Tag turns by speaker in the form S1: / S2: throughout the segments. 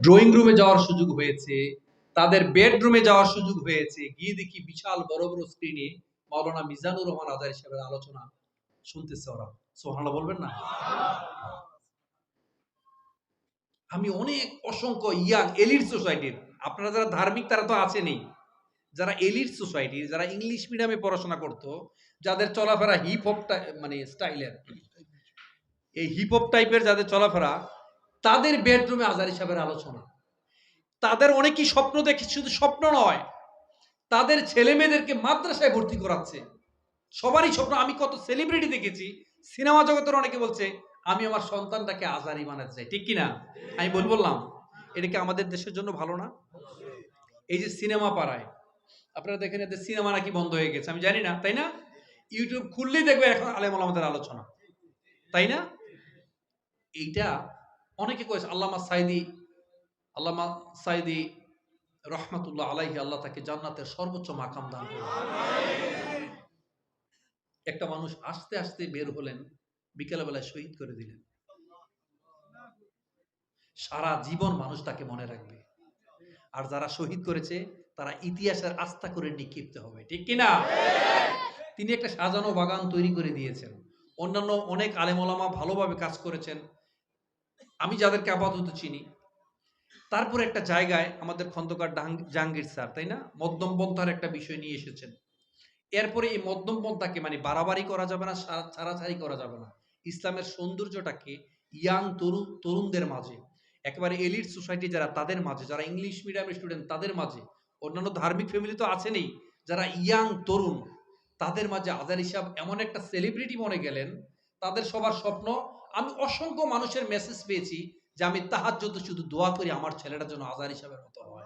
S1: Drawing রুমে যাওয়ার সুযোগ হয়েছে, তাদের বেডরুমে যাওয়ার সুযোগ হয়েছে, গিয়ে দেখি বিশাল বড় বড় স্ক্রিনে মাওলানা মিজানুর রহমান আজারি সাহেবের আলোচনা শুনতেছে ওরা। সুবহানাল্লাহ বলবেন না? আমি অনেক অসংখ্য ইয়াং এলিট সোসাইটির, আপনারা যারা ধার্মিক তারা তো আছেনই, যারা এলিট সোসাইটির, যারা ইংলিশ মিডিয়ামে পড়াশোনা করতো, যাদের চলাফেরা হিপ হপ মানে স্টাইলের, এই হিপ হপ টাইপের যাদের চলাফেরা, তাদের বেডরুমে আজারি সাহেবের আলোচনা। তাদের অনেকেই স্বপ্ন দেখে, শুধু স্বপ্ন নয়, তাদের ছেলে মেয়েদেরকে মাদ্রাসায় ভর্তি করাচ্ছে। সবারই স্বপ্ন। আমি কত সেলিব্রিটি দেখেছি, সিনেমা জগতের অনেকে বলছে আমি আমার সন্তানটাকে আজারি বানাতে চাই, ঠিক কিনা? আমি বললাম এটা কি আমাদের দেশের জন্য ভালো না? এই যে সিনেমা পাড়ায় আপনারা দেখেন, এদের সিনেমা নাকি বন্ধ হয়ে গেছে, আমি জানি না, তাই না? ইউটিউব খুললেই দেখবে এখন আলেম ওলামাদের আলোচনা, তাই না? এইটা অনেকে কয়েছে। আল্লামা সাইদি রহমাতুল্লাহ আলাইহি, আল্লাহ তাকে জান্নাতের সর্বোচ্চ মাকাম দান করুন। একটা মানুষ আস্তে আস্তে বের হলেন, বিকেল বেলায় শহীদ করে দিলেন। সারা জীবন মানুষ তাকে মনে রাখবে। আর যারা শহীদ করেছে তারা ইতিহাসের আস্থা করে নিক্ষিপ্ত হবে, ঠিক কিনা? তিনি একটা সাজানো বাগান তৈরি করে দিয়েছেন। অন্যান্য অনেক আলেম ওলামা ভালোভাবে কাজ করেছেন, আমি যাদেরকে আপাতত চিনি। তারপরে একটা জায়গায় আমাদের খন্দকার জাহাঙ্গীর স্যার, তাই না, মধ্যম পন্থার একটা বিষয় নিয়ে এসেছেন। এরপরে এই মধ্যম পন্থাকে মানে বাড়াবাড়ি করা যাবে না, ছাড়াছাড়ি করা যাবে না। ইসলামের সৌন্দর্যটাকে ইয়াং তরুণদের মাঝে, একেবারে এলিট সোসাইটি যারা, তাদের মাঝে, যারা ইংলিশ মিডিয়ামের স্টুডেন্ট তাদের মাঝে, অন্যান্য ধার্মিক ফ্যামিলি তো আছেনই, যারা ইয়াং তরুণ তাদের মাঝে আজারি সাহেব এমন একটা সেলিব্রিটি মনে গেলেন। তাদের সবার স্বপ্ন, আমি অসংখ্য মানুষের মেসেজ পেয়েছি যে আমি তাহাজ্জুদে শুধু দোয়া করি আমার ছেলেটার জন্য আজারি সাহেবের মতো হয়,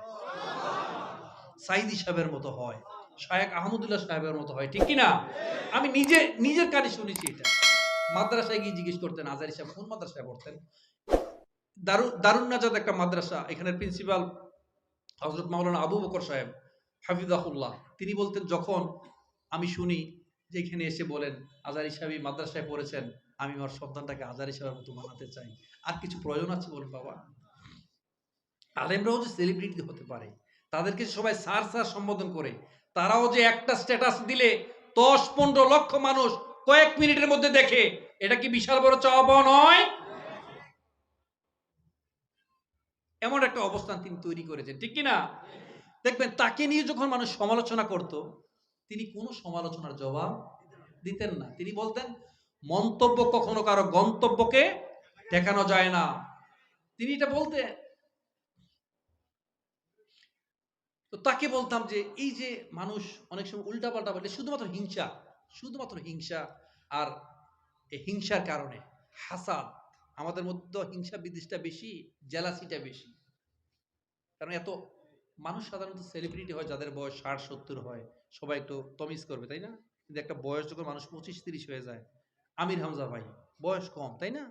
S1: সাইদি সাহেবের মতো হয়, শায়েখ আহমদুল্লাহ সাহেবের মতো হয়, ঠিক কিনা? আমি নিজের কানে শুনেছি এটা। মাদ্রাসায় গিয়ে জিজ্ঞেস করতেন আজারি সাহেব কোন মাদ্রাসায় পড়তেন, দারুন নাজাত একটা মাদ্রাসা, এখানের প্রিন্সিপাল হযরত মাওলানা আবু বকর সাহেব হাফিজাহুল্লাহ, তিনি বলতেন যখন আমি শুনি যে এখানে এসে বলেন আজারি সাহেব মাদ্রাসায় পড়েছেন, আমি আমার সন্তানটাকে আজারি সাহেবের মতো বানাতে চাই। আর কিছু প্রয়োজন আছে বলুন বাবা? আলেমরাও যে সেলিব্রিটি হতে পারে, তাদেরকে সবাই স্যার স্যার সম্বোধন করে, তারাও যে একটা স্ট্যাটাস দিলে 10-15 লক্ষ মানুষ কয়েক মিনিটের মধ্যে দেখে, এটা কি বিশাল বড় চাওয়া পাওয়া নয়? এমন একটা অবস্থান তিনি তৈরি করেছেন, ঠিক কিনা? দেখবেন তাকে নিয়ে যখন মানুষ সমালোচনা করত, তিনি কোনো সমালোচনার জবাব দিতেন না। তিনি বলতেন মন্তব্য কখনো কারো গন্তব্যকে দেখানো যায় না, তিনি এটা বলতেন। তো তাকে বলতাম যে এই যে মানুষ অনেক সময় উল্টাপাল্টা বলে, শুধুমাত্র হিংসা, আর এই হিংসার কারণে হাসাদ, আমাদের মধ্যে হিংসা বিদ্বেষটা বেশি, জেলাসিটা বেশি। কারণ এত মানুষ সাধারণত সেলিব্রিটি হয় যাদের বয়স 60-70 হয়, সবাই একটু তমিজ করবে, তাই না? কিন্তু একটা বয়স যখন মানুষ 25-30 হয়ে যায়, আমির হামজা ভাই বয়স কম, তাই না?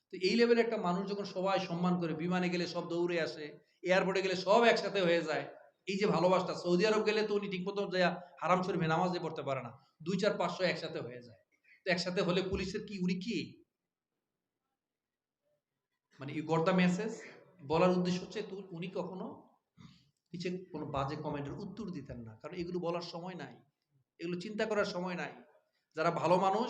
S1: তো এই লেভেলে একটা মানুষ যখন সবাই সম্মান করে, বিমানে গেলে সব দৌড়ে আসে, এয়ারপোর্টে গেলে সব একসাথে হয়ে যায়, এই যে ভালোবাসা, সৌদি আরব গেলে তো উনি ঠিক মতো হারাম শরীফে নামাজে পড়তে পারে না, 2-4-500 একসাথে হয়ে যায়। তো একসাথে হলে পুলিশের কি, উনি কি মানে ইউ গট দ্য মেসেজ, বলার উদ্দেশ্য হচ্ছে উনি কখনো নিচে কোনো বাজে কমেন্টের উত্তর দিতেন না, কারণ এগুলো বলার সময় নাই, এগুলো চিন্তা করার সময় নাই। যারা ভালো মানুষ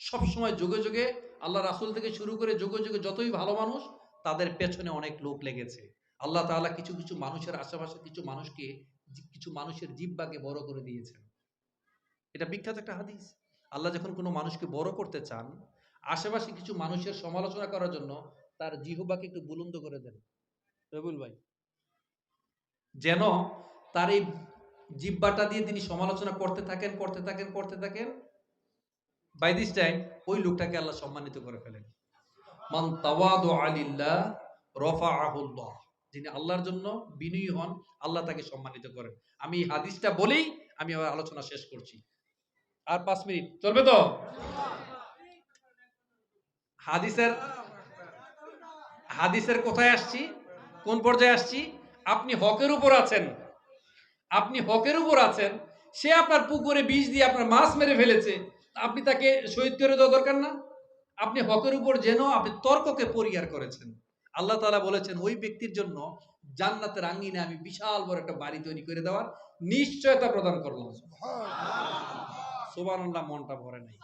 S1: সব সময় যুগে যুগে, আল্লাহ রাসূল থেকে শুরু করে যুগে যুগে যতই ভালো মানুষ, তাদের পেছনে অনেক লোক লেগেছে। আল্লাহ তাআলা কিছু কিছু মানুষের আশেপাশে কিছু মানুষের জিহ্বাকে বড় করে দিয়েছেন। এটা বিখ্যাত একটা হাদিস। আল্লাহ যখন কোনো মানুষকে বড় করতে চান, আশেপাশে কিছু মানুষের সমালোচনা করার জন্য তার জিহ্বাকে একটু বুলন্দ করে দেন, রবিউল ভাই, যেন তার এই জিহ্বাটা দিয়ে তিনি সমালোচনা করতে থাকেন, বাই দিস টাইম ওই লোকটাকে আল্লাহ সম্মানিত করে ফেলেন। মান তাওয়াদুআ লিল্লাহ রাফাআহুল্লাহ, যিনি আল্লাহর জন্য বিনয়ী হন, আল্লাহ তাকে সম্মানিত করেন। আমি এই হাদিসটা বলেই আমি আমার আলোচনা শেষ করছি। আর 5 মিনিট চলবে তো? হাদিসের কোথায় আসছি, কোন পর্যায়ে আসছি? আপনি হকের উপর আছেন, সে আপনার পুকুরে বিষ দিয়ে আপনার মাছ মেরে ফেলেছে, আপনি তাকে শহীদ করে দেওয়া দরকার না? আপনি হকের উপর যেন আপনি তর্ককে পরিহার করেছেন, আল্লাহ তাআলা বলেছেন ওই ব্যক্তির জন্য জান্নাতের আঙ্গিনে আমি বিশাল বড় একটা বাড়ি তৈরি করে দেওয়ার নিশ্চয়তা প্রদান করলাম। সুবহানাল্লাহ, মনটা ভরে নাই।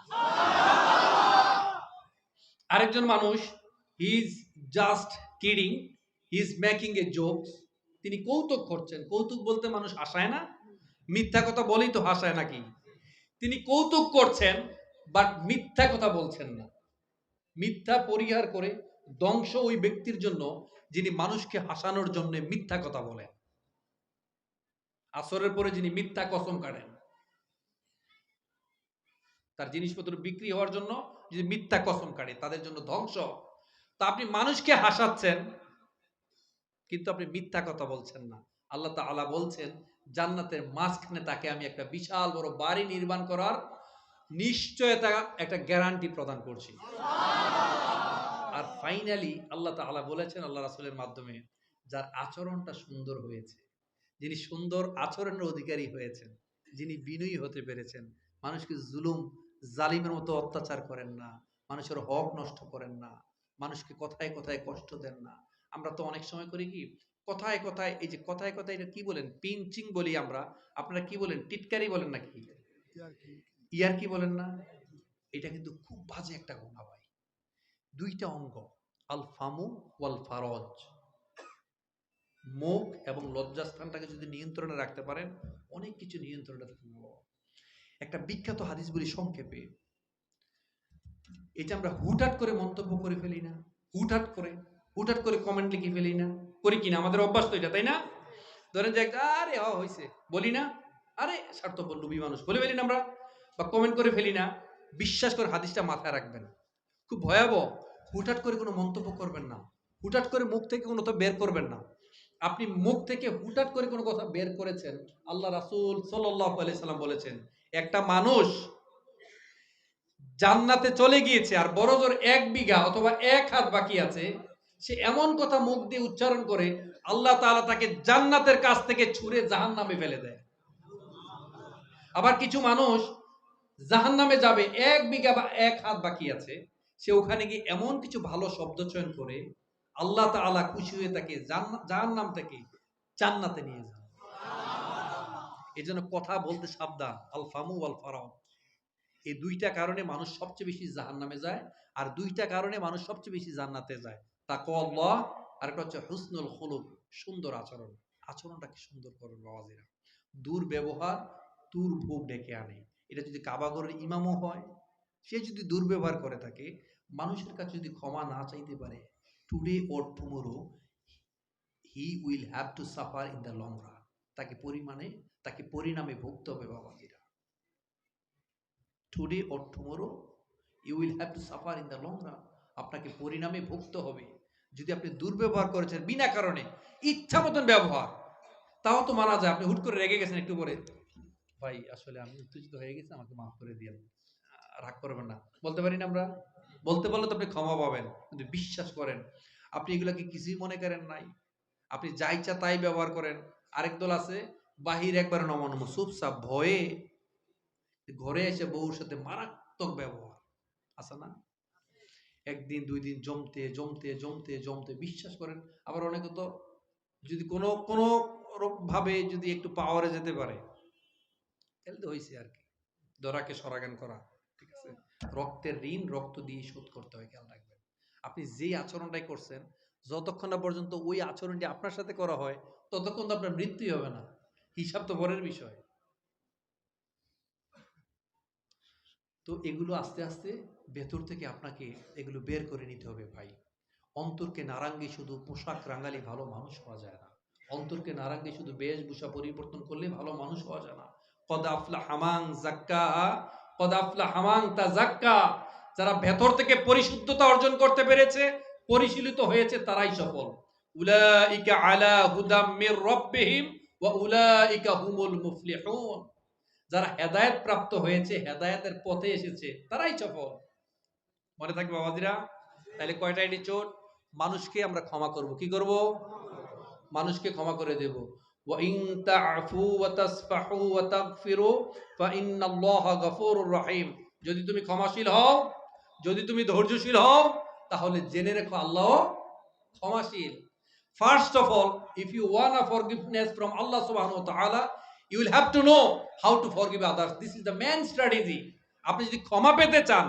S1: আরেকজন মানুষ, he is just kidding, he is making A jokes, তিনি কৌতুক করছেন। কৌতুক বলতে মানুষ হাসায় না? মিথ্যা কথা বলেই তো হাসায় নাকি? তিনি কৌতুক করছেন বাট মিথ্যা কথা বলছেন না। মিথ্যা পরিহার করে ধ্বংস ওই ব্যক্তির জন্য যিনি মানুষকে হাসানোর জন্য মিথ্যা কথা বলেন। আসরের পরে যিনি মিথ্যা কসম কাটেন, তার জিনিসপত্র বিক্রি হওয়ার জন্য যদি মিথ্যা কসম কাটে, তাদের জন্য ধ্বংস। তা আপনি মানুষকে হাসাচ্ছেন কিন্তু আপনি মিথ্যা কথা বলছেন না। আল্লাহ তাআলা বলছেন জান্নাতের মাঝখানে তাকে আমি একটা বিশাল বড় বাড়ি নির্মাণ করার নিশ্চয়তা, একটা গ্যারান্টি প্রদান করছি। আর ফাইনালি আল্লাহ তাআলা বলেছেন আল্লাহ রাসূলের মাধ্যমে, যার আচরণটা সুন্দর হয়েছে, যিনি সুন্দর আচরণের অধিকারী হয়েছেন, যিনি বিনয়ী হতে পেরেছেন, মানুষকে জুলুম জালিমের মতো অত্যাচার করেন না, মানুষের হক নষ্ট করেন না, মানুষকে কথায় কথায় কষ্ট দেন না। আমরা তো অনেক সময় করি কি, কথায় কথায়, এই যে কথায় কথায় এটা কি বলেন, পিঞ্চিং বলি আমরা, আপনারা কি বলেন, টিটকারি বলেন নাকি, ইয়ারকি বলেন না? এটা কিন্তু খুব বাজে একটা গুনাহ ভাই। দুইটা অঙ্গ, আল ফামু ওয়াল ফারজ, মুখ এবং লজ্জাস্থানটাকে যদি নিয়ন্ত্রণে রাখতে পারেন, অনেক কিছু নিয়ন্ত্রণে রাখতে। একটা বিখ্যাত হাদিস বলি সংক্ষেপে, এটা আমরা হুটহাট করে মন্তব্য করে ফেলি না, হুটহাট করে কমেন্ট লিখে ফেলি না, করি কিনা? আমাদের অভ্যাস তো এটা, তাই না? ধরেন যে আরে হয়েছে বলি না, আরে স্বার্থপর লুবি মানুষ বলে ফেলি না আমরা, বা কমেন্ট করে ফেলি না। বিশ্বাস করে হাদিসটা মাথায় রাখবেন, খুব ভয়াবহ। হুটহাট করে কোনো মন্তব্য করবেন না, হুটহাট করে মুখ থেকে কোনো কথা বের করবেন না। আপনি মুখ থেকে হুটহাট করে কোনো কথা বের করেছেন, আল্লাহ রাসূল সাল্লাল্লাহু আলাইহি সাল্লাম বলেছেন একটা মানুষ জান্নাতে চলে গিয়েছে আর বড়জোর 1 বিঘা অথবা 1 হাত বাকি আছে, সে এমন কথা মুখ দিয়ে উচ্চারণ করে আল্লাহ তাআলা তাকে জান্নাতের কাছ থেকে ছুঁড়ে জাহান্নামে ফেলে দেয়। আবার কিছু মানুষ জাহান্নামে যাবে, 1 বিঘা বা 1 হাত বাকি আছে, সে ওখানে গিয়ে এমন কিছু ভালো শব্দ চয়ন করে আল্লাহ তাআলা খুশি হয়ে তাকে জাহান্নাম থেকে জান্নাতে নিয়ে যান। এজন্য কথা বলতে সাবধান, আল ফামু ওয়াল ফারাউ। এই দুইটা কারণে মানুষ সবচেয়ে বেশি জাহান্নামে যায়, আর দুইটা কারণে মানুষ সবচেয়ে বেশি জান্নাতে যায়। তাকওয়াল্লাহ, আর একটা হচ্ছে হুসনুল খুলুক, সুন্দর আচরণ। আচরণটাকে সুন্দর করুন বাবাজিরা। দুর্ব্যবহার দুর্ভোগ ডেকে আনে। এটা যদি কাবাগরের ইমামও হয়, সে যদি দুর্ব্যবহার করে থাকে, মানুষের কাছে যদি ক্ষমা না চাইতে পারে, today or tomorrow he will have to suffer in the long run. তাকে পরিণামে ভুগতে হবে বাবাজিরা। Today or tomorrow you will have to suffer in the long run. আপনাকে পরিণামে ভুগতে হবে। যদি আপনি দুর্ব্যবহার করেছেন বিনা কারণে, ইচ্ছা মতন ব্যবহার, তাও তো মানা যায়। আপনি হুট করে রেগে গেছেন একটু পরে, ভাই আসলে আমি উত্তেজিত হয়ে গেছি, আমাকে মাফ করে দিয়েন, রাগ করবেন না, বলতে পারি না আমরা? বলতে পারলে তো আপনি ক্ষমা পাবেন। কিন্তু বিশ্বাস করেন, আপনি এগুলাকে কিছুই মনে করেন নাই, আপনি যা ইচ্ছা তাই ব্যবহার করেন। আরেক দল আছে বাহির একবার নমনম চুপচাপ ভয়ে, ঘরে এসে বউর সাথে মারাত্মক ব্যবহার আছে না? একদিন 2 দিন জমতে জমতে জমতে জমতে, বিশ্বাস করেন। আবার অনেকে তো যদি কোনো কোনো ভাবে যদি একটু পাওয়ারে যেতে পারে, তাহলে তো হয়েছে আর কি, দরাকে সরাগান করা, ঠিক আছে? রক্তের ঋণ রক্ত দিয়ে শোধ করতে হয়, খেয়াল রাখবেন। আপনি যেই আচরণটাই করছেন, যতক্ষণ না পর্যন্ত ওই আচরণটি আপনার সাথে করা হয়, ততক্ষণ তো আপনার মৃত্যুই হবে না। হিসাব তো পরের বিষয়। তো এগুলো আস্তে আস্তে ভেতর থেকে আপনাকে এগুলো বের করে নিতে হবে ভাই। অন্তরকে নারাঙ্গি শুধু পোশাক রাঙালি ভালো মানুষ হওয়া যায় না। অন্তরকে নারাঙ্গি শুধু বেশভূষা পরিবর্তন করলে ভালো মানুষ হওয়া যায় না। কদ আফলাহা মান যাক্কাহা, কদ আফলাহা মান তাযাক্কা। যারা ভেতর থেকে পরিশুদ্ধতা অর্জন করতে পেরেছে, পরিশীলিত হয়েছে, তারাই সফল। উলাইকা আলা হুদাম মির রাব্বিহিম ওয়া উলাইকা হুমুল মুফলিহুন। যারা হেদায়েত প্রাপ্ত হয়েছে, হেদায়েতের পথে এসেছে, তারাই সফল। মনে থাকবে বাবাজিরা? তাহলে কয়টা এটিটিউড? মানুষকে আমরা ক্ষমা করব। কি করব? মানুষকে ক্ষমা করে দেব। ওয়া ইন তা'ফু ওয়া তাসফাহু ওয়া তাগফিরু ফা ইন্নাল্লাহা গফুরুর রহিম। যদি তুমি ক্ষমাশীল হও, যদি তুমি ধৈর্যশীল হও, তাহলে জেনে রেখো আল্লাহ ক্ষমাশীল। First of all, if you want a forgiveness from Allah subhanahu wa ta'ala, you will have to know how to forgive others. This is the main strategy. আপনি যদি ক্ষমা পেতে চান,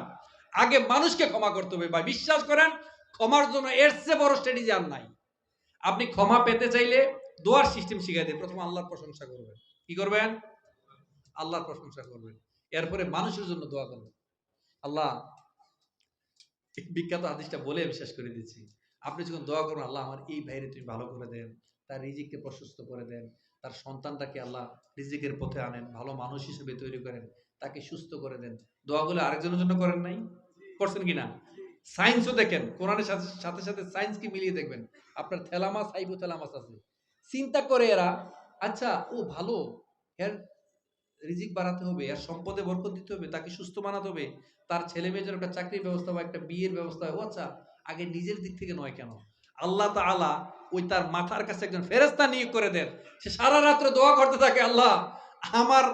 S1: আগে মানুষকে ক্ষমা করতে হবে। ভাই বিশ্বাস করেন, ক্ষমার জন্য এর চেয়ে বড় স্ট্র্যাটেজি আর নাই। আপনি ক্ষমা পেতে চাইলে দোয়ার সিস্টেম শিখাই দেন। প্রথমে আল্লাহর প্রশংসা করবেন। কি করবেন? আল্লাহর প্রশংসা করবেন। এরপরে মানুষের জন্য দোয়া করবেন। আল্লাহ, এই বিখ্যাত হাদিসটা বলে আমি শেষ করে দিচ্ছি। আপনি যখন দোয়া করবেন, আল্লাহ আমার এই ভাইরে তুমি ভালো করে দেন, তার রিজিককে প্রশস্ত করে দেন, তার সন্তানটাকে আল্লাহ রিজিকের পথে আনেন, ভালো মানুষ হিসেবে তৈরি করেন, তাকে সুস্থ করে দেন। দোয়াগুলো আরেকজনের জন্য করেন নাই? করছেন কিনা? সায়েন্সও দেখেন, কোরআনের সাথে সাথে সাথে সায়েন্সকে মিলিয়ে দেখবেন। আপনার থ্যালামাস হাইপোথ্যালামাস আছে, চিন্তা করে এরা, আচ্ছা ও ভালো, এর রিজিক বাড়াতে হবে, এর সম্পদে বরকত দিতে হবে, তাকে সুস্থ বানাতে হবে, তার ছেলে মেয়েদের একটা চাকরির ব্যবস্থা বা একটা বিয়ের ব্যবস্থা। ও আচ্ছা, আগে নিজের দিক থেকে নয় কেন? আল্লাহ তাআলা ওই তার মাথার কাছে একজন ফেরেশতা নিয়োগ করে দেন, সে সারা রাত্রে দোয়া করতে থাকে, আল্লাহ আমার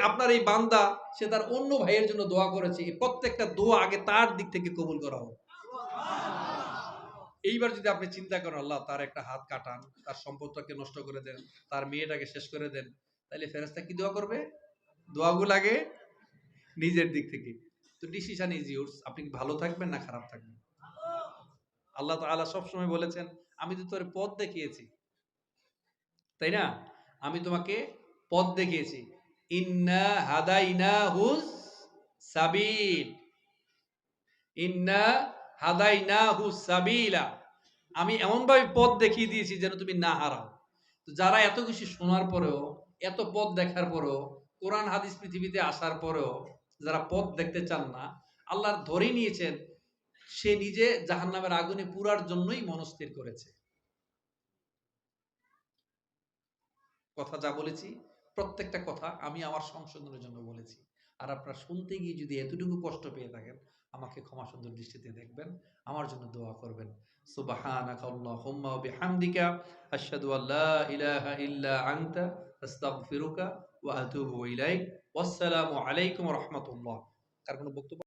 S1: আপনার এই বান্দা, সে তার অন্য ভাইয়ের জন্য দোয়া করেছে, এই প্রত্যেকটা দোয়া আগে তার দিক থেকে কবুল করা হোক। এইবার যদি আপনি চিন্তা করেন, আল্লাহ তার একটা হাত কাটান, তার সম্পদটাকে নষ্ট করে দেন, তার মেয়েটাকে শেষ করে দেন, তাহলে ফেরেশতা কি দোয়া করবে? দোয়াগুলো আগে নিজের দিক থেকে। তো ডিসিশন ইজ ইয়োরস, আপনি কি ভালো থাকবেন না খারাপ থাকবেন? আল্লাহ তাআলা সবসময় বলেছেন, আমি তো তোর পথ দেখিয়েছি, তাই না? আমি তোমাকে পথ দেখিয়েছি। ইন্না হাদাইনাহুস সাবিল, ইন্না হাদাইনাহুস সাবিলা, আমি এমনভাবে পথ দেখিয়ে দিয়েছি যেন তুমি না হারাও। তো যারা এত কিছু শোনার পরেও, এত পথ দেখার পরেও, কোরআন হাদিস পৃথিবীতে আসার পরেও যারা পথ দেখতে চান না, আল্লাহর ধরেই নিয়েছেন, সে নিজে জাহান্নামের আগুনে পুরার জন্যই মনস্থির করেছে। কথা যা বলেছি, প্রত্যেকটা কথা আমি আমার সংশোধনের জন্য বলেছি। আর আপনারা শুনতে গিয়ে যদি এতটুকু কষ্ট পেয়ে থাকেন, আমাকে ক্ষমা সুন্দর দৃষ্টিতে দেখবেন, আমার জন্য দোয়া করবেন। সুবহানাকা আল্লাহুম্মা ওয়া বিহামদিকা আশহাদু আল্লা ইলাহা ইল্লা আনতা আস্তাগফিরুকা ওয়া আতুবু ইলাইক। ওয়াসসালামু আলাইকুম ওয়া রাহমাতুল্লাহ। কার কোনো বক্তব্য?